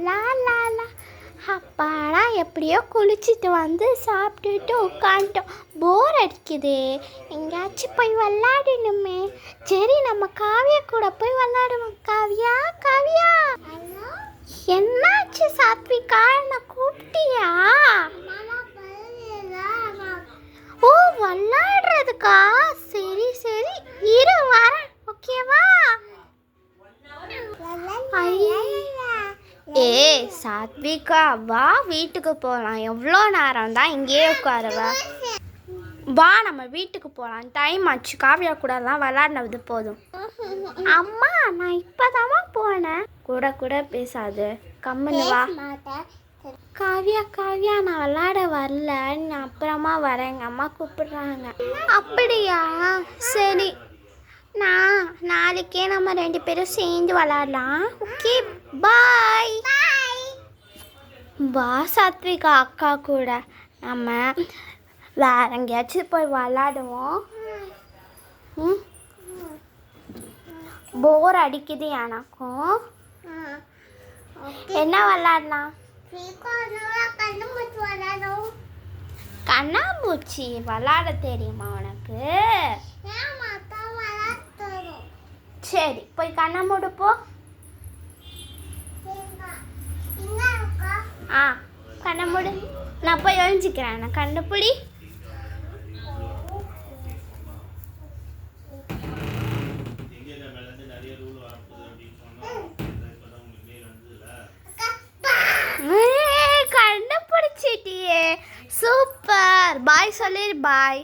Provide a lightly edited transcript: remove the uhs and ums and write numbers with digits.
லா லா லா. அப்பாடா எப்படியோ குளிச்சுட்டு வந்து சாப்பிட்டுட்டு உட்காந்துட்டோம். போர் அடிக்குது, எங்கேயாச்சும் போய் விளாடணுமே. சரி நம்ம காவியா கூட போய் விளாடுவோம். காவியா காவியா, என்னாச்சு சாத்விகா, என்ன கூப்பிட்டியா? ஓ விளாடுறதுக்கா? சரி சரி இரு வரேன், ஓகேவா? ஏய் சாத்விகா வா, வீட்டுக்கு போகலாம். எவ்வளோ நேரம் தான் இங்கேயே உட்காருவ? வா நம்ம வீட்டுக்கு போகலாம், டைம் ஆச்சு. காவியா கூடலாம் விளாட்னது போதும். அம்மா நான் இப்போதாம்மா போனேன். கூட கூட பேசாது, கம்முன்னு வா. காவியா காவியா நான் விளாட வரல, நான் அப்புறமா வரேன், எங்கள் அம்மா கூப்பிடுறாங்க. அப்படியா, சரி. நான் நாளைக்கே நம்ம 2 பேரும் சேர்ந்து விளாடலாம். Okay bye. வா சாத்விகா அக்கா கூட நம்ம வேற எங்கேயாச்சும் போய் விளாடுவோம். போர் அடிக்குது எனக்கும். என்ன விளாடலாம்? கண்ணாம்பூச்சி விளாட தெரியுமா உனக்கு? சரி போய் கண்ணை மூடு போ. ஆ கண்ணை மூடு, நான் போய் ஒழிஞ்சிக்கிறேன். நான் கண்டுபிடி. கண்டுபிடிச்சிட்டியே, சூப்பர். பாய் சொல்லிடு. பாய்.